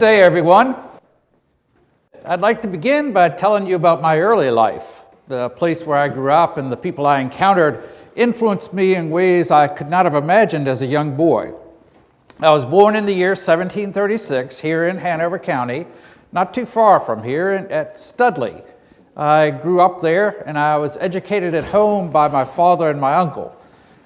day, everyone. I'd like to begin by telling you about my early life. The place where I grew up and the people I encountered influenced me in ways I could not have imagined as a young boy. I was born in the year 1736 here in Hanover County, not too far from here at Studley. I grew up there and I was educated at home by my father and my uncle.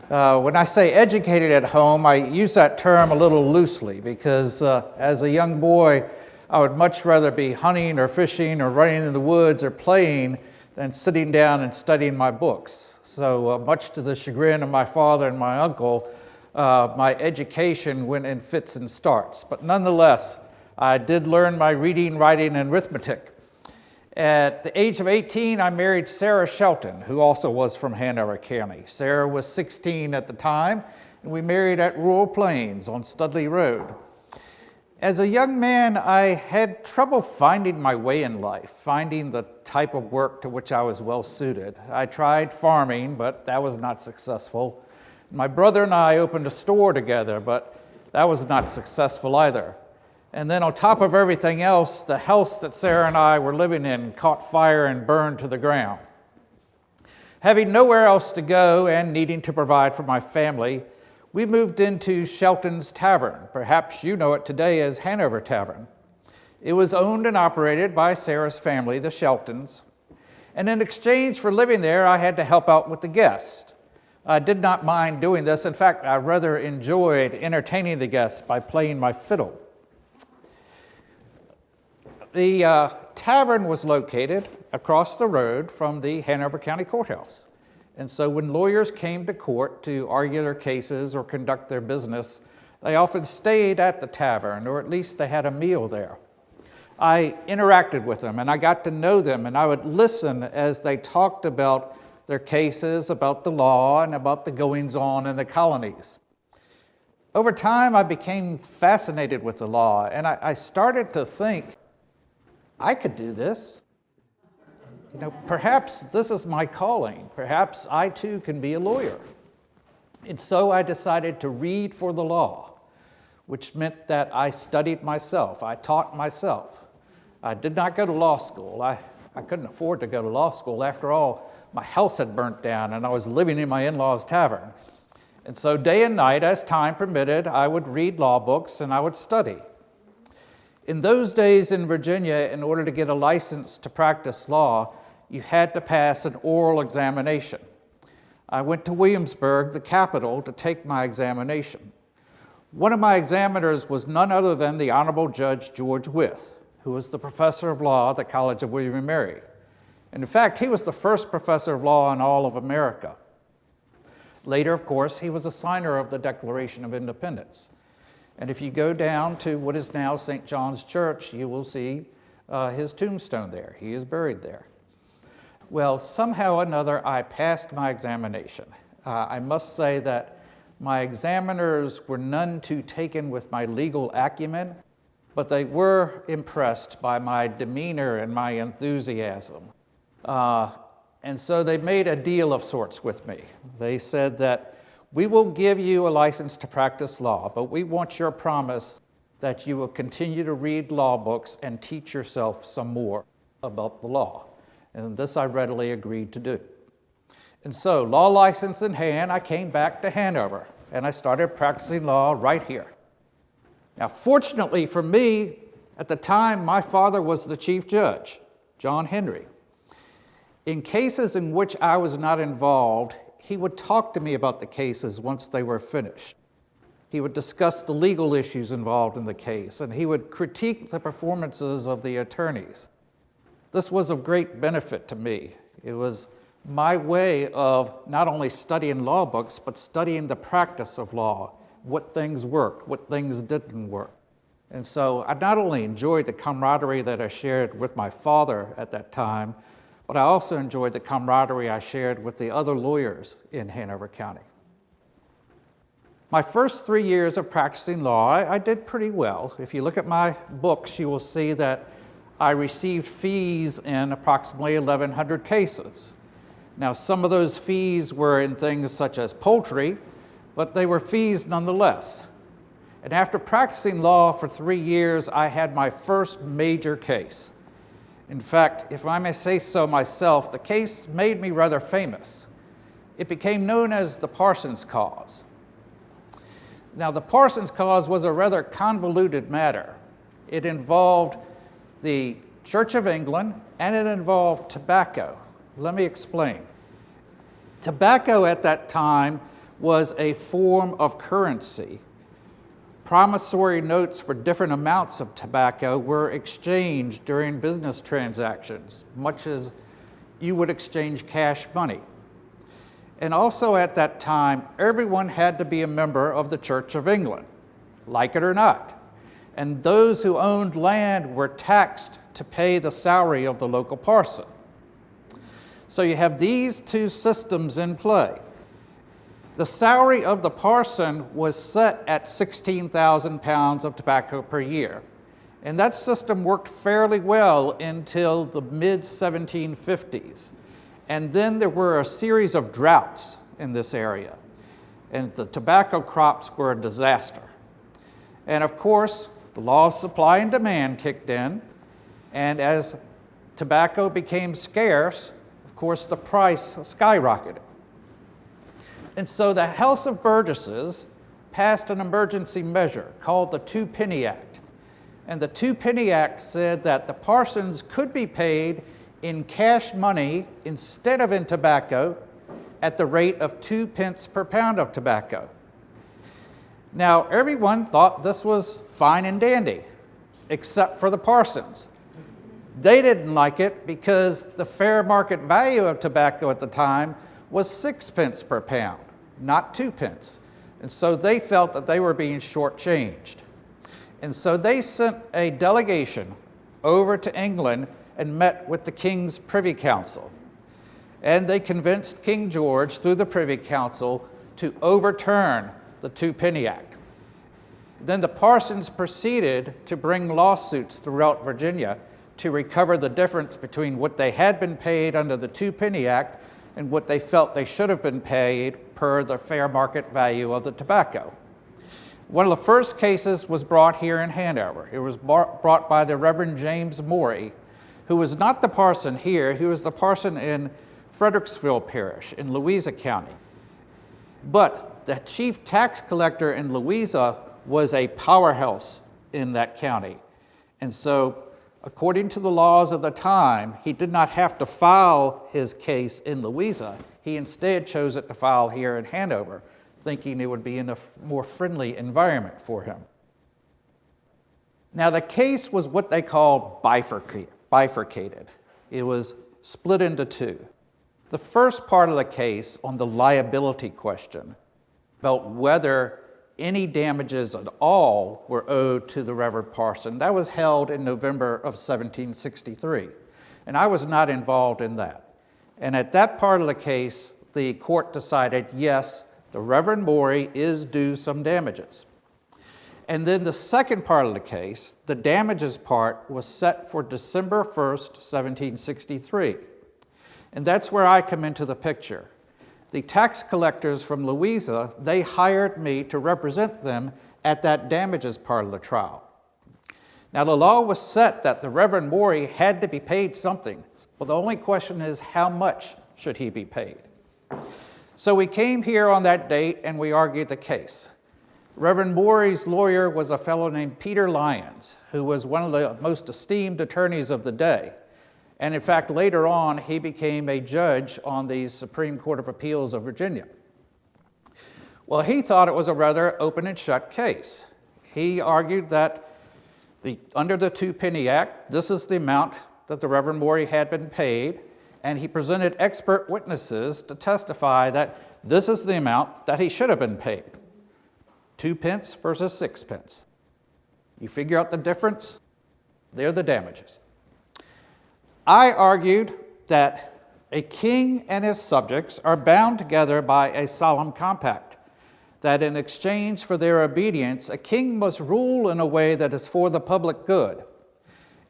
When I say educated at home, I use that term a little loosely because as a young boy, I would much rather be hunting or fishing or running in the woods or playing than sitting down and studying my books. So much to the chagrin of my father and my uncle, my education went in fits and starts. But nonetheless, I did learn my reading, writing, and arithmetic. At the age of 18, I married Sarah Shelton, who also was from Hanover County. Sarah was 16 at the time, and we married at Rural Plains on Studley Road. As a young man, I had trouble finding my way in life, finding the type of work to which I was well suited. I tried farming, but that was not successful. My brother and I opened a store together, but that was not successful either. And then on top of everything else, the house that Sarah and I were living in caught fire and burned to the ground. Having nowhere else to go and needing to provide for my family, we moved into Shelton's Tavern. Perhaps you know it today as Hanover Tavern. It was owned and operated by Sarah's family, the Sheltons. And in exchange for living there, I had to help out with the guests. I did not mind doing this. In fact, I rather enjoyed entertaining the guests by playing my fiddle. The tavern was located across the road from the Hanover County Courthouse. And so when lawyers came to court to argue their cases or conduct their business, they often stayed at the tavern, or at least they had a meal there. I interacted with them and I got to know them, and I would listen as they talked about their cases, about the law, and about the goings-on in the colonies. Over time, I became fascinated with the law, and I started to think, I could do this. Perhaps this is my calling. Perhaps I too can be a lawyer. And so I decided to read for the law, which meant that I studied myself. I taught myself. I did not go to law school. I couldn't afford to go to law school. After all, my house had burnt down and I was living in my in-laws' tavern. And so day and night, as time permitted, I would read law books and I would study. In those days in Virginia, in order to get a license to practice law, you had to pass an oral examination. I went to Williamsburg, the capital, to take my examination. One of my examiners was none other than the Honorable Judge George Wythe, who was the professor of law at the College of William and Mary. And in fact, he was the first professor of law in all of America. Later, of course, he was a signer of the Declaration of Independence. And if you go down to what is now St. John's Church, you will see his tombstone there. He is buried there. Well, somehow or another, I passed my examination. I must say that my examiners were none too taken with my legal acumen, but they were impressed by my demeanor and my enthusiasm. And so they made a deal of sorts with me. They said that we will give you a license to practice law, but we want your promise that you will continue to read law books and teach yourself some more about the law. And this I readily agreed to do. And so, law license in hand, I came back to Hanover, and I started practicing law right here. Now, fortunately for me, at the time, my father was the chief judge, John Henry. In cases in which I was not involved, he would talk to me about the cases once they were finished. He would discuss the legal issues involved in the case, and he would critique the performances of the attorneys. This was of great benefit to me. It was my way of not only studying law books, but studying the practice of law, what things worked, what things didn't work. And so I not only enjoyed the camaraderie that I shared with my father at that time, but I also enjoyed the camaraderie I shared with the other lawyers in Hanover County. My first 3 years of practicing law, I did pretty well. If you look at my books, you will see that I received fees in approximately 1,100 cases. Now, some of those fees were in things such as poultry, but they were fees nonetheless. And after practicing law for 3 years, I had my first major case. In fact, if I may say so myself, the case made me rather famous. It became known as the Parsons Cause. Now, the Parsons Cause was a rather convoluted matter. It involved the Church of England, and it involved tobacco. Let me explain. Tobacco at that time was a form of currency. Promissory notes for different amounts of tobacco were exchanged during business transactions, much as you would exchange cash money. And also at that time, everyone had to be a member of the Church of England, like it or not. And those who owned land were taxed to pay the salary of the local parson. So you have these two systems in play. The salary of the parson was set at 16,000 pounds of tobacco per year. And that system worked fairly well until the mid-1750s. And then there were a series of droughts in this area. And the tobacco crops were a disaster. And of course, the law of supply and demand kicked in. And as tobacco became scarce, of course, the price skyrocketed. And so the House of Burgesses passed an emergency measure called the Two-Penny Act. And the Two-Penny Act said that the parsons could be paid in cash money instead of in tobacco at the rate of 2 pence per pound of tobacco. Now, everyone thought this was fine and dandy, except for the parsons. They didn't like it because the fair market value of tobacco at the time was 6 pence per pound, not 2 pence. And so they felt that they were being shortchanged. And so they sent a delegation over to England and met with the King's Privy Council. And they convinced King George through the Privy Council to overturn the Two-Penny Act. Then the parsons proceeded to bring lawsuits throughout Virginia to recover the difference between what they had been paid under the Two-Penny Act and what they felt they should have been paid per the fair market value of the tobacco. One of the first cases was brought here in Hanover. It was brought by the Reverend James Morey, who was not the parson here. He was the parson in Fredericksville Parish in Louisa County. But the chief tax collector in Louisa was a powerhouse in that county. And so, according to the laws of the time, he did not have to file his case in Louisa. He instead chose it to file here in Hanover, thinking it would be in a more friendly environment for him. Now, the case was what they called bifurcated. It was split into two. The first part of the case on the liability question about whether any damages at all were owed to the Reverend Parson. That was held in November of 1763, and I was not involved in that. And at that part of the case, the court decided, yes, the Reverend Morey is due some damages. And then the second part of the case, the damages part, was set for December 1st, 1763. And that's where I come into the picture. The tax collectors from Louisa, they hired me to represent them at that damages part of the trial. Now, the law was set that the Reverend Morey had to be paid something. Well, the only question is, how much should he be paid? So we came here on that date and we argued the case. Reverend Morey's lawyer was a fellow named Peter Lyons, who was one of the most esteemed attorneys of the day. And in fact, later on, he became a judge on the Supreme Court of Appeals of Virginia. Well, he thought it was a rather open and shut case. He argued that under the Two-Penny Act, this is the amount that the Reverend Morey had been paid, and he presented expert witnesses to testify that this is the amount that he should have been paid. 2 pence versus 6 pence. You figure out the difference, they're the damages. I argued that a king and his subjects are bound together by a solemn compact, that in exchange for their obedience, a king must rule in a way that is for the public good.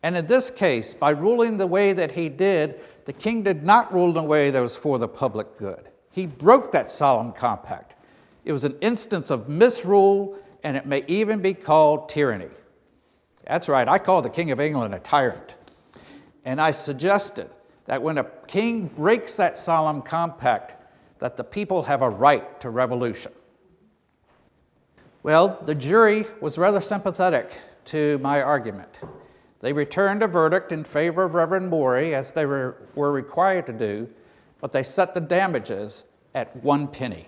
And in this case, by ruling the way that he did, the king did not rule in a way that was for the public good. He broke that solemn compact. It was an instance of misrule and it may even be called tyranny. That's right, I call the King of England a tyrant. And I suggested that when a king breaks that solemn compact, that the people have a right to revolution. Well, the jury was rather sympathetic to my argument. They returned a verdict in favor of Reverend Morey, as they were required to do, but they set the damages at 1 penny.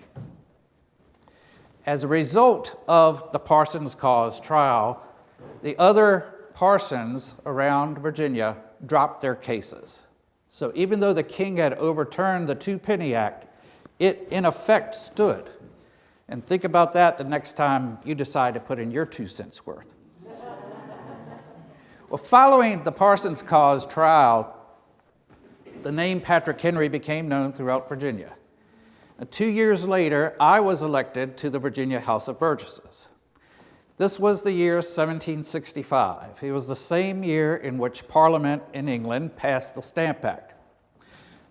As a result of the Parsons Cause trial, the other parsons around Virginia dropped their cases. So even though the king had overturned the 2 Penny Act, it in effect stood. And think about that the next time you decide to put in your 2 cents worth. Well, following the Parsons Cause trial, the name Patrick Henry became known throughout Virginia. 2 years later, I was elected to the Virginia House of Burgesses. This was the year 1765. It was the same year in which Parliament in England passed the Stamp Act.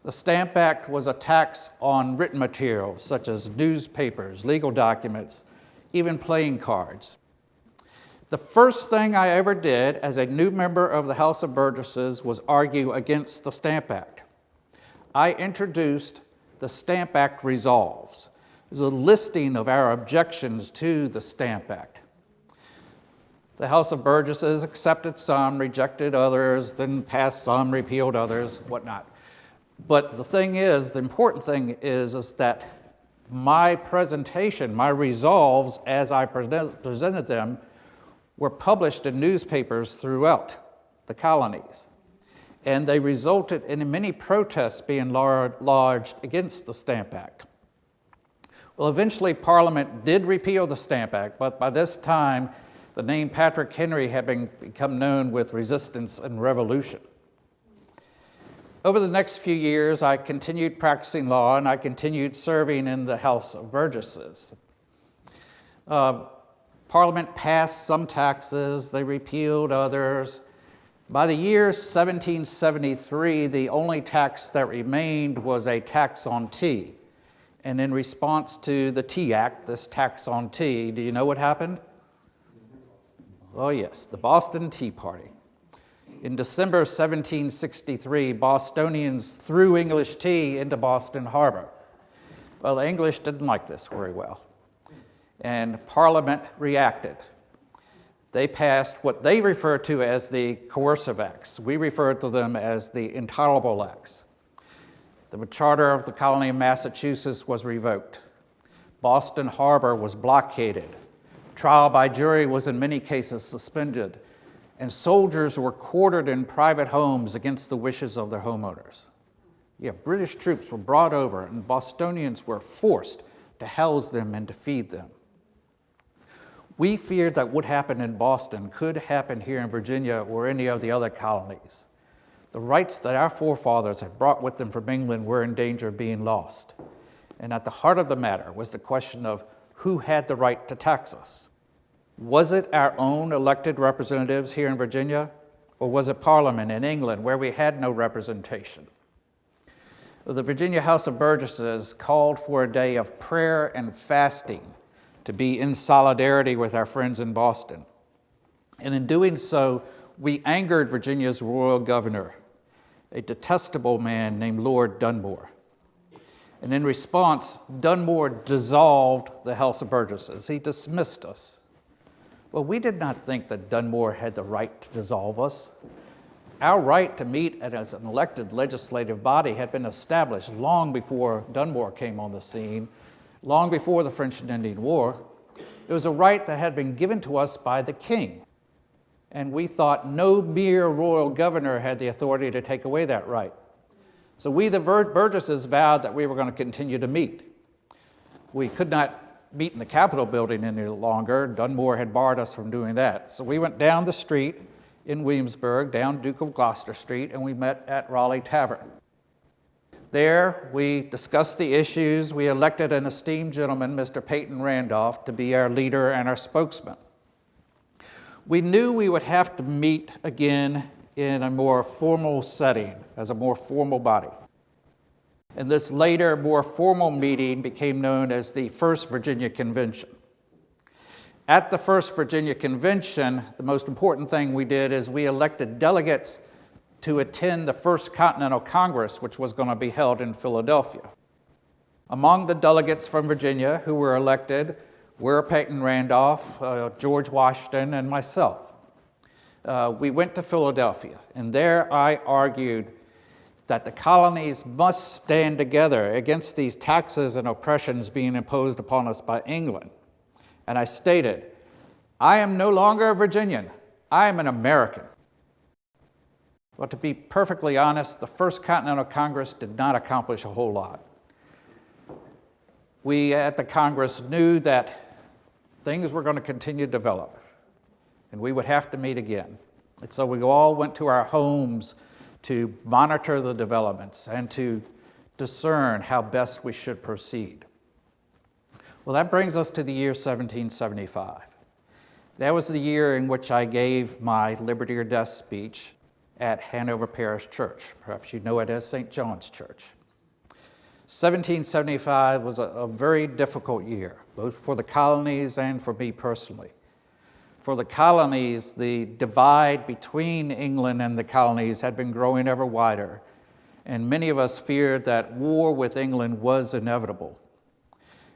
The Stamp Act was a tax on written materials such as newspapers, legal documents, even playing cards. The first thing I ever did as a new member of the House of Burgesses was argue against the Stamp Act. I introduced the Stamp Act Resolves. It was a listing of our objections to the Stamp Act. The House of Burgesses accepted some, rejected others, then passed some, repealed others, whatnot. But the important thing is that my presentation, my resolves as I presented them, were published in newspapers throughout the colonies. And they resulted in many protests being lodged against the Stamp Act. Well, eventually Parliament did repeal the Stamp Act, but by this time, the name Patrick Henry had become known with resistance and revolution. Over the next few years, I continued practicing law and I continued serving in the House of Burgesses. Parliament passed some taxes, they repealed others. By the year 1773, the only tax that remained was a tax on tea. And in response to the Tea Act, this tax on tea, do you know what happened? Oh yes, the Boston Tea Party. In December 1763, Bostonians threw English tea into Boston Harbor. Well, the English didn't like this very well, and Parliament reacted. They passed what they refer to as the coercive acts. We refer to them as the intolerable acts. The charter of the colony of Massachusetts was revoked. Boston Harbor was blockaded. Trial by jury was in many cases suspended, and soldiers were quartered in private homes against the wishes of their homeowners. Yeah, British troops were brought over, and Bostonians were forced to house them and to feed them. We feared that what happened in Boston could happen here in Virginia or any of the other colonies. The rights that our forefathers had brought with them from England were in danger of being lost. And at the heart of the matter was the question of who had the right to tax us. Was it our own elected representatives here in Virginia, or was it Parliament in England where we had no representation? The Virginia House of Burgesses called for a day of prayer and fasting to be in solidarity with our friends in Boston. And in doing so, we angered Virginia's royal governor, a detestable man named Lord Dunmore. And in response, Dunmore dissolved the House of Burgesses. He dismissed us. Well, we did not think that Dunmore had the right to dissolve us. Our right to meet as an elected legislative body had been established long before Dunmore came on the scene, long before the French and Indian War. It was a right that had been given to us by the king. And we thought no mere royal governor had the authority to take away that right. So we, the Burgesses, vowed that we were going to continue to meet. We could not meet in the Capitol building any longer. Dunmore had barred us from doing that. So we went down the street in Williamsburg, down Duke of Gloucester Street, and we met at Raleigh Tavern. There, we discussed the issues. We elected an esteemed gentleman, Mr. Peyton Randolph, to be our leader and our spokesman. We knew we would have to meet again in a more formal setting, as a more formal body. And this later, more formal meeting became known as the First Virginia Convention. At the First Virginia Convention, the most important thing we did is we elected delegates to attend the First Continental Congress, which was going to be held in Philadelphia. Among the delegates from Virginia who were elected were Peyton Randolph, George Washington, and myself. We went to Philadelphia, and there I argued that the colonies must stand together against these taxes and oppressions being imposed upon us by England. And I stated, I am no longer a Virginian, I am an American. But to be perfectly honest, the First Continental Congress did not accomplish a whole lot. We at the Congress knew that things were going to continue to develop, and we would have to meet again. And so we all went to our homes to monitor the developments and to discern how best we should proceed. Well, that brings us to the year 1775. That was the year in which I gave my Liberty or Death speech at Hanover Parish Church. Perhaps you know it as St. John's Church. 1775 was a very difficult year, both for the colonies and for me personally. For the colonies, the divide between England and the colonies had been growing ever wider, and many of us feared that war with England was inevitable.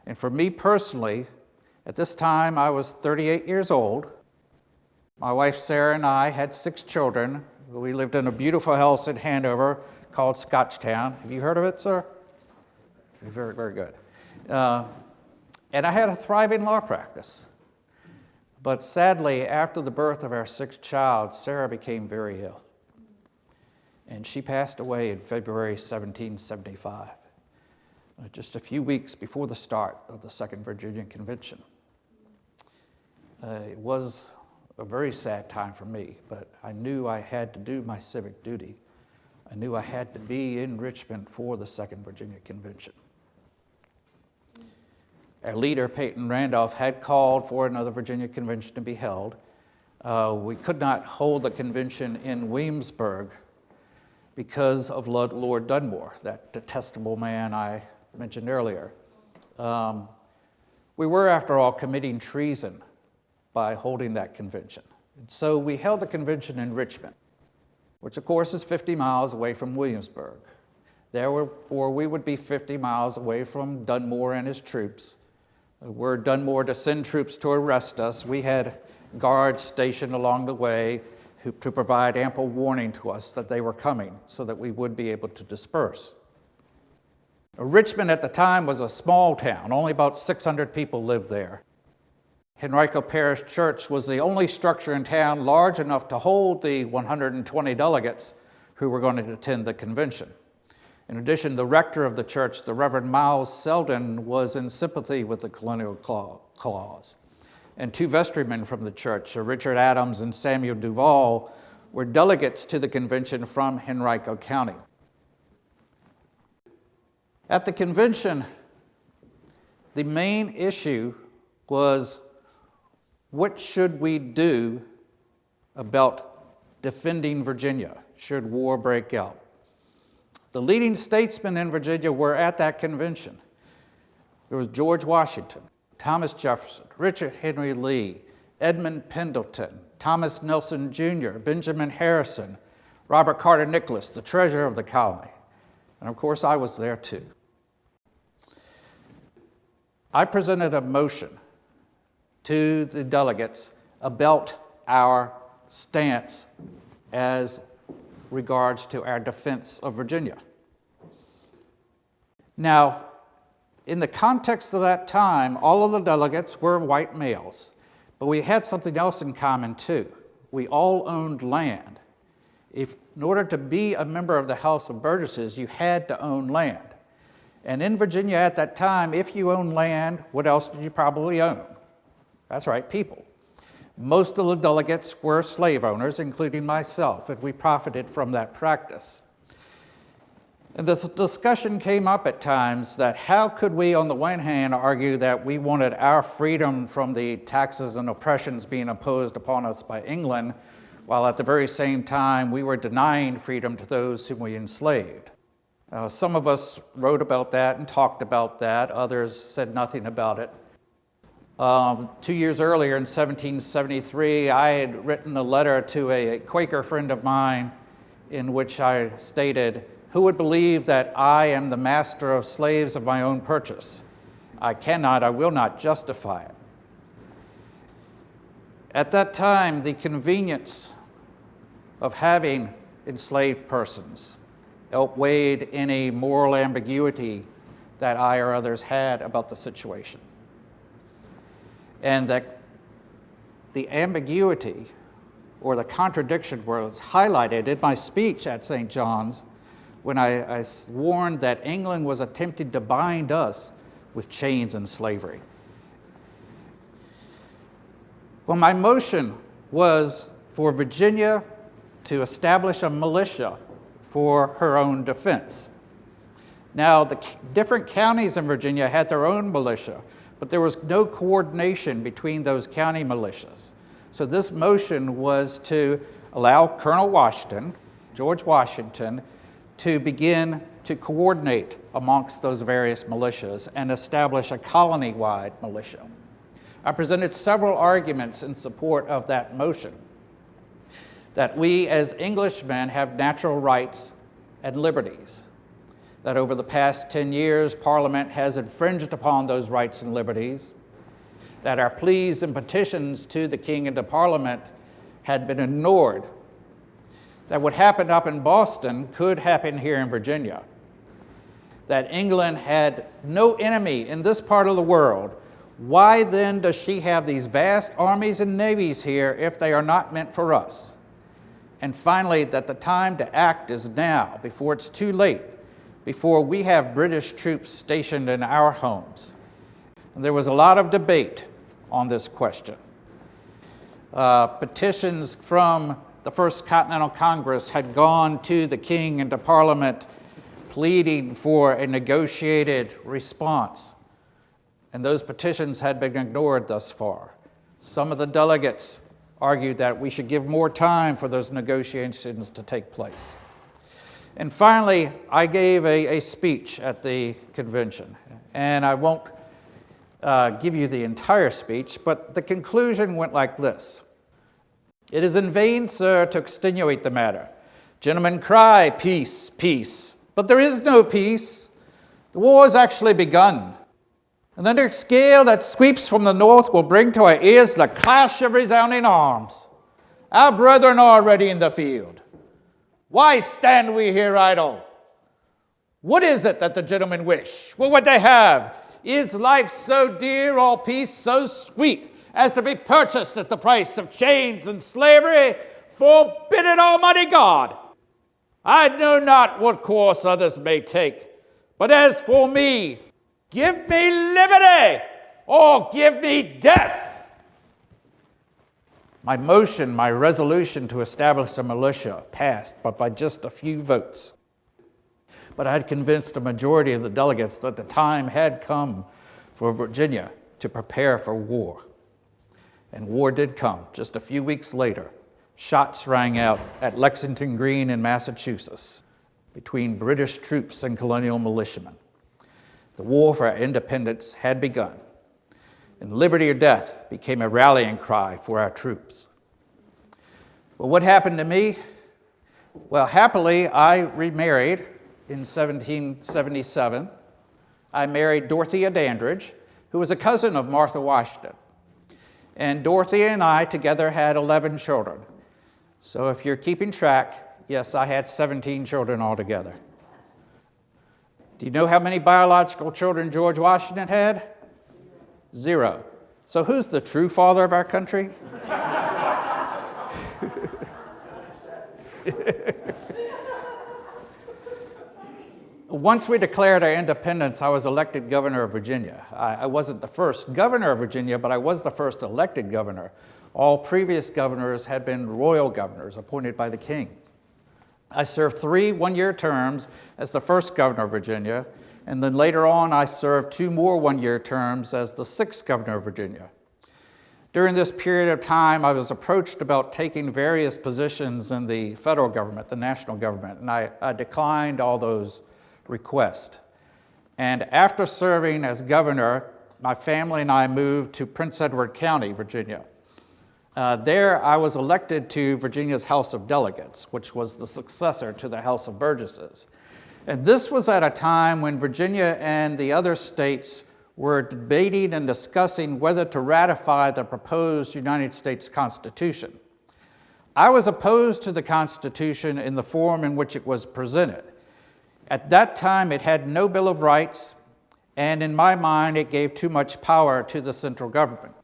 And for me personally, at this time I was 38 years old. My wife Sarah and I had 6 children. We lived in a beautiful house in Hanover called Scotchtown. Have you heard of it, sir? Very, very good. And I had a thriving law practice. But sadly, after the birth of our 6th child, Sarah became very ill. And she passed away in February 1775, just a few weeks before the start of the Second Virginia Convention. It was a very sad time for me, but I knew I had to do my civic duty. I knew I had to be in Richmond for the Second Virginia Convention. Our leader, Peyton Randolph, had called for another Virginia Convention to be held. We could not hold the convention in Williamsburg because of Lord Dunmore, that detestable man I mentioned earlier. We were, after all, committing treason by holding that convention. And so we held the convention in Richmond, which of course is 50 miles away from Williamsburg. Therefore, we would be 50 miles away from Dunmore and his troops. Were Dunmore to send troops to arrest us, we had guards stationed along the way to provide ample warning to us that they were coming so that we would be able to disperse. Richmond at the time was a small town. Only about 600 people lived there. Henrico Parish Church was the only structure in town large enough to hold the 120 delegates who were going to attend the convention. In addition, the rector of the church, the Reverend Miles Selden, was in sympathy with the colonial clause. And 2 vestrymen from the church, Richard Adams and Samuel Duval, were delegates to the convention from Henrico County. At the convention, the main issue was, what should we do about defending Virginia should war break out? The leading statesmen in Virginia were at that convention. There was George Washington, Thomas Jefferson, Richard Henry Lee, Edmund Pendleton, Thomas Nelson Jr., Benjamin Harrison, Robert Carter Nicholas, the treasurer of the colony. And of course, I was there too. I presented a motion to the delegates about our stance as regards to our defense of Virginia. Now, in the context of that time, all of the delegates were white males, but we had something else in common too. We all owned land. In order to be a member of the House of Burgesses, you had to own land. And in Virginia at that time, if you owned land, what else did you probably own? That's right, people. Most of the delegates were slave owners, including myself, and we profited from that practice. And the discussion came up at times that how could we, on the one hand, argue that we wanted our freedom from the taxes and oppressions being imposed upon us by England, while at the very same time we were denying freedom to those whom we enslaved. Some of us wrote about that and talked about that. Others said nothing about it. 2 years earlier in 1773, I had written a letter to a Quaker friend of mine in which I stated, "Who would believe that I am the master of slaves of my own purchase? I cannot, I will not justify it." At that time, the convenience of having enslaved persons outweighed any moral ambiguity that I or others had about the situation. And that the ambiguity or the contradiction was highlighted in my speech at St. John's when I warned that England was attempting to bind us with chains and slavery. Well, my motion was for Virginia to establish a militia for her own defense. Now, the different counties in Virginia had their own militia, but there was no coordination between those county militias. So this motion was to allow Colonel Washington, George Washington, to begin to coordinate amongst those various militias and establish a colony-wide militia. I presented several arguments in support of that motion, that we as Englishmen have natural rights and liberties, that over the past 10 years, Parliament has infringed upon those rights and liberties, that our pleas and petitions to the King and to Parliament had been ignored, that what happened up in Boston could happen here in Virginia, that England had no enemy in this part of the world. Why then does she have these vast armies and navies here if they are not meant for us? And finally, that the time to act is now, before it's too late, before we have British troops stationed in our homes. And there was a lot of debate on this question. Petitions from the First Continental Congress had gone to the King and to Parliament pleading for a negotiated response. And those petitions had been ignored thus far. Some of the delegates argued that we should give more time for those negotiations to take place. And finally, I gave a speech at the convention. And I won't give you the entire speech, but the conclusion went like this. "It is in vain, sir, to extenuate the matter. Gentlemen cry, peace, peace. But there is no peace. The war has actually begun. And the next gale that sweeps from the north will bring to our ears the clash of resounding arms. Our brethren are already in the field. Why stand we here idle? What is it that the gentlemen wish? What would they have? Is life so dear, or peace so sweet, as to be purchased at the price of chains and slavery? Forbid it, Almighty God! I know not what course others may take, but as for me, give me liberty, or give me death." My motion, my resolution to establish a militia passed, but by just a few votes. But I had convinced a majority of the delegates that the time had come for Virginia to prepare for war. And war did come. Just a few weeks later, shots rang out at Lexington Green in Massachusetts between British troops and colonial militiamen. The war for our independence had begun, and liberty or death became a rallying cry for our troops. Well, what happened to me? Well, happily, I remarried in 1777. I married Dorothea Dandridge, who was a cousin of Martha Washington. And Dorothea and I together had 11 children. So if you're keeping track, yes, I had 17 children altogether. Do you know how many biological children George Washington had? 0. So who's the true father of our country? Once we declared our independence, I was elected governor of Virginia. I wasn't the first governor of Virginia, but I was the first elected governor. All previous governors had been royal governors appointed by the king. I served 3 one-year terms as the first governor of Virginia, and then later on I served 2 more one-year terms as the 6th governor of Virginia. During this period of time, I was approached about taking various positions in the federal government, the national government, and I declined all those requests. And after serving as governor, my family and I moved to Prince Edward County, Virginia. There, I was elected to Virginia's House of Delegates, which was the successor to the House of Burgesses. And this was at a time when Virginia and the other states were debating and discussing whether to ratify the proposed United States Constitution. I was opposed to the Constitution in the form in which it was presented. At that time, it had no Bill of Rights, and in my mind, it gave too much power to the central government.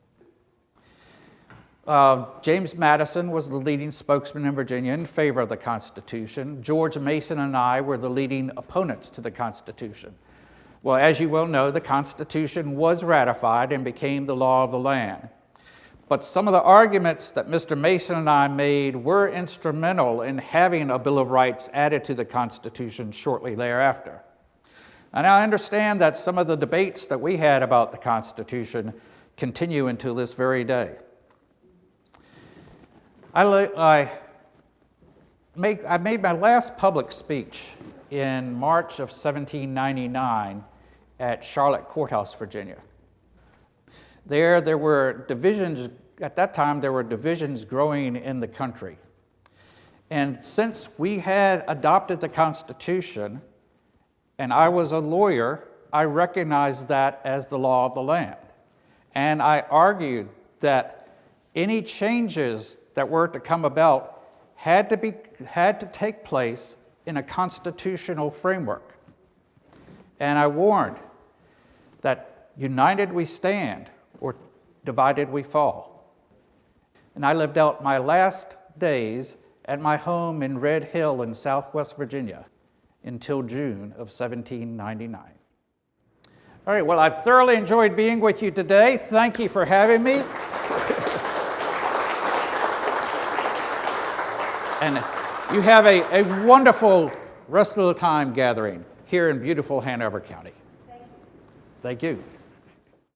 James Madison was the leading spokesman in Virginia in favor of the Constitution. George Mason and I were the leading opponents to the Constitution. Well, as you well know, the Constitution was ratified and became the law of the land. But some of the arguments that Mr. Mason and I made were instrumental in having a Bill of Rights added to the Constitution shortly thereafter. And I understand that some of the debates that we had about the Constitution continue until this very day. I made my last public speech in March of 1799 at Charlotte Courthouse, Virginia. There were divisions, at that time there were divisions growing in the country. And since we had adopted the Constitution, and I was a lawyer, I recognized that as the law of the land. And I argued that any changes that were to come about had to take place in a constitutional framework. And I warned that united we stand, or divided we fall. And I lived out my last days at my home in Red Hill in Southwest Virginia until June of 1799. All right, well, I've thoroughly enjoyed being with you today. Thank you for having me. And you have a wonderful rest of the time gathering here in beautiful Hanover County. Thank you.